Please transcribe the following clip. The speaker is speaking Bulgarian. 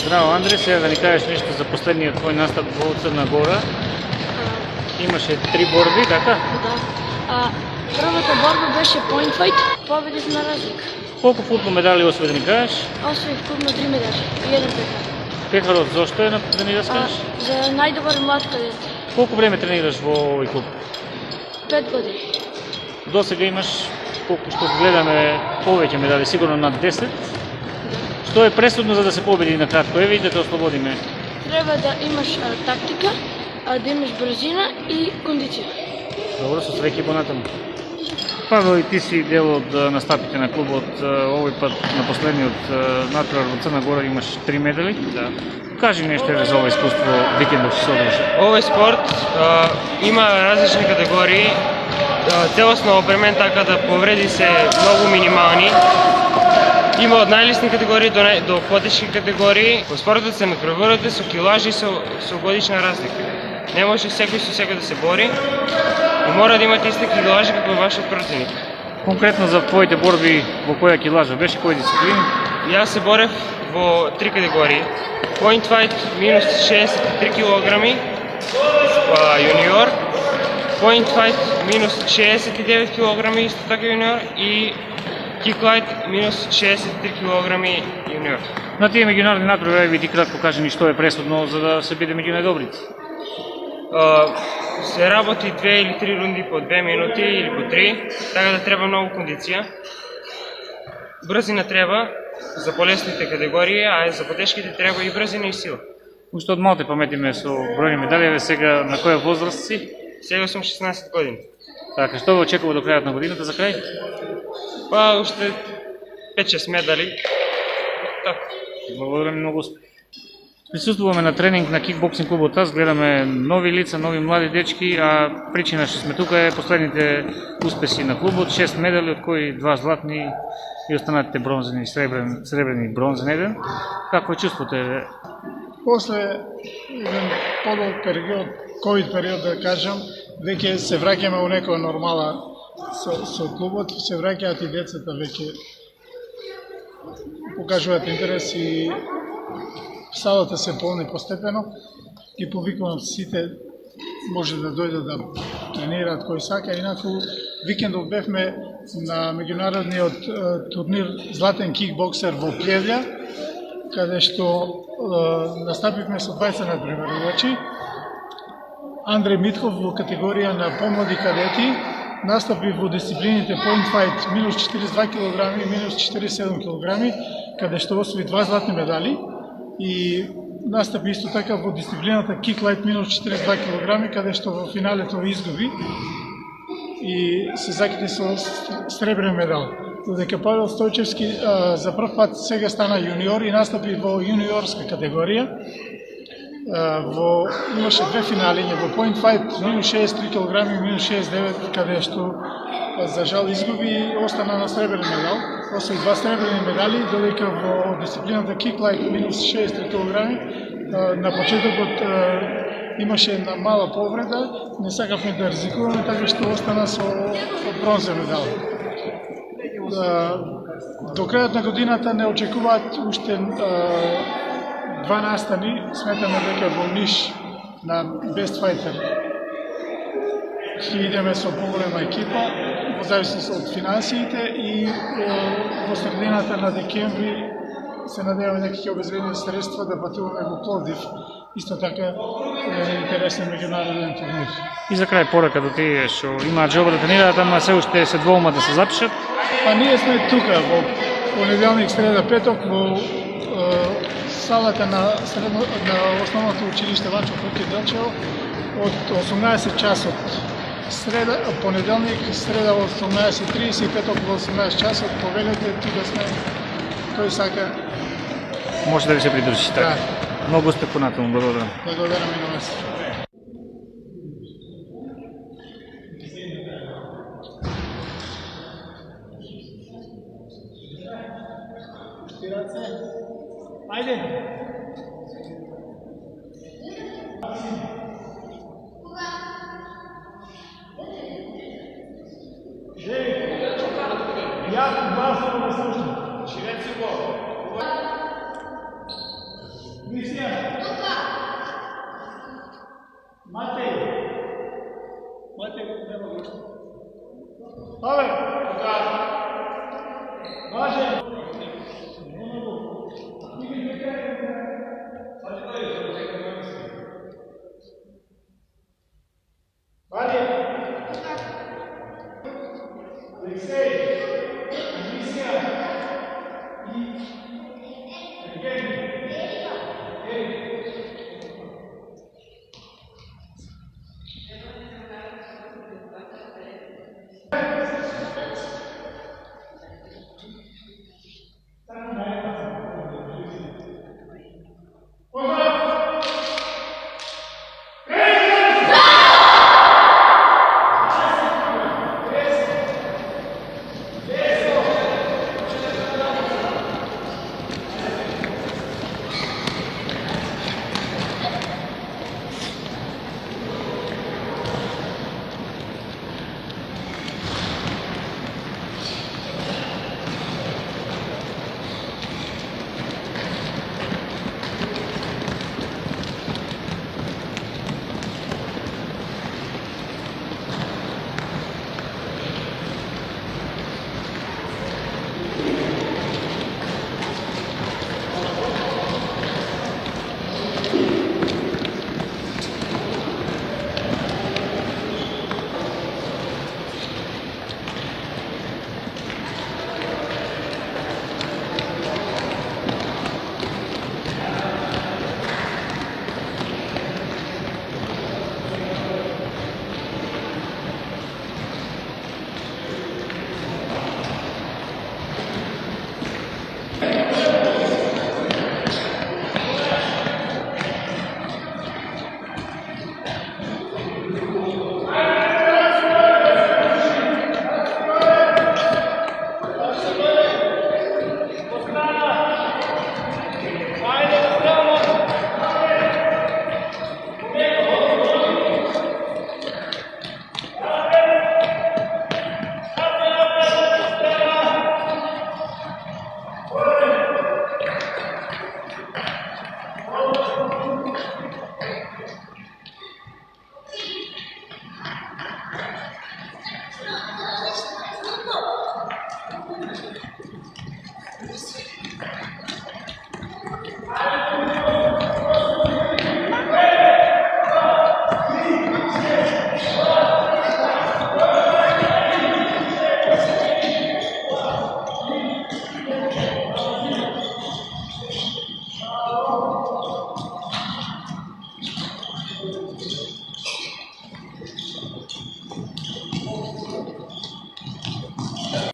Здраво, Андре, сега да ни кажеш нещо за последния твой настъп в Црна Гора. Имаше 3 борби, така? Да. Първата борба беше point fight, победих на разлика. Колко футбол медали освен да ни кажеш? Освоих клуб на 3 медали и един пехар. Пехарот, защо е да ни разкажеш? За най-добър млад кадет. Колко време тренираш в овој клуб? 5 години. До сега имаш, колко ще гледаме, повече медали, сигурно над 10. Що е пресудно за да се победи на кратко? Еви да те ослободиме. Трябва да имаш тактика, да имаш бързина и кондиция. Добро, со среќи понатаму. Павел, и ти си дел од настапите на клубот. Овој пат на последниот натпревар во Црна Гора имаш 3 медали. Да. Кажи нещо за ова искуство викендов што се одржа. Овој спорт има различни категории, целосно опремен така да повреди се многу минимални. Има од најлесни категории до потешки категории. Во спортот се надпреварувате со килажи со годишна разлика. Не може секој со секој да се бори и мора да имате исти килажи како вашиот противник. Конкретно за твоите борби во која килажа беше, кој дисциплини? Јас се борев во 3 категории. Point fight минус 63 кг, јуниор. Point fight минус 69 кг, исто така јуниор. И kick light минус 63 кг, јуниор. На тие меѓународни натпревари ви ти кратко кажи ни што е пресудно за да се биде меѓу најдобрите. Се работи 2 или 3 рунди по 2 минути или по 3, така да треба многу кондиција. Брзина треба за полесните категории, а за потешките треба и брзина и сила. Уште од малку паметиме со бројни медали, сега на која возраст си? Сега сум 16 години. Така, што ве очекува до крајот на годината за крај? Па уште 5-6 медали. Така. Благодарам многу успех. Присуствуваме на тренинг на кикбоксинг клубот ТАС, гледаме нови лица, нови млади дечки, а причина што сме тука е последните успеси на клубот, 6 медали, од кои 2 златни и останатите бронзени, сребрени и бронзен еден. Како е чувството? После еден подолг период, ковид период да кажам, веќе се враќаме во некоја нормала со клубот, се враќаат и децата веќе покажуваат интерес и салата се полни постепено. Ги повикувам сите, може да дојдат да тренираат кој сака. Инаку викендов бевме на меѓународниот турнир Златен кикбоксер во Плевја, каде што настапивме со 20 надпреварувачи. Андре Митков во категорија на помлади кадети настапи во дисциплините point fight минус 42 кг и минус 47 кг, каде што освои 2 златни медали. И настапи исто така во дисциплината kick light минус 42 кг, каде што во финалето изгуби и се закити со сребрен медал. Додека Павел Стојчевски за прв пат сега стана јуниор и настапи во јуниорска категорија. Имаше 2 финалиња во point fight минус 63 кг и минус 69, каде што за жал изгуби и остана на сребрен медал. Освои 2 сребрени медали, додека во дисциплината kick light минус 63 кг на почетокот имаше една мала повреда, не сакавме да ризикуваме, така што остана со бронзен медал. До крајот на годината не очекуваат уште 2 настани, сметаме дека во Ниш на Best Fighter ќе идеме со поголема екипа, во зависност од финансиите, и во средината на декември се надеваме дека ќе обезбедиме средства да патуваме во Пловдив. Исто така интересен меѓународен турнир. И за крај порака до тие што имаат желба да тренираат, ама се уште се двоумат да се запишат. Па ние сме тука во понеделник, среда, петок во салата на основното училиште Вачо Фоки Делчево од 18 часот. Понеделник, среда во 18:30 и петок во 18 часот. Повелете, тука сме, кој сака. Може да ви се придружи. Да. Многу успех понатаму, благодарам. Благодарам и на вас. Ајде. Јас гласно да слушам.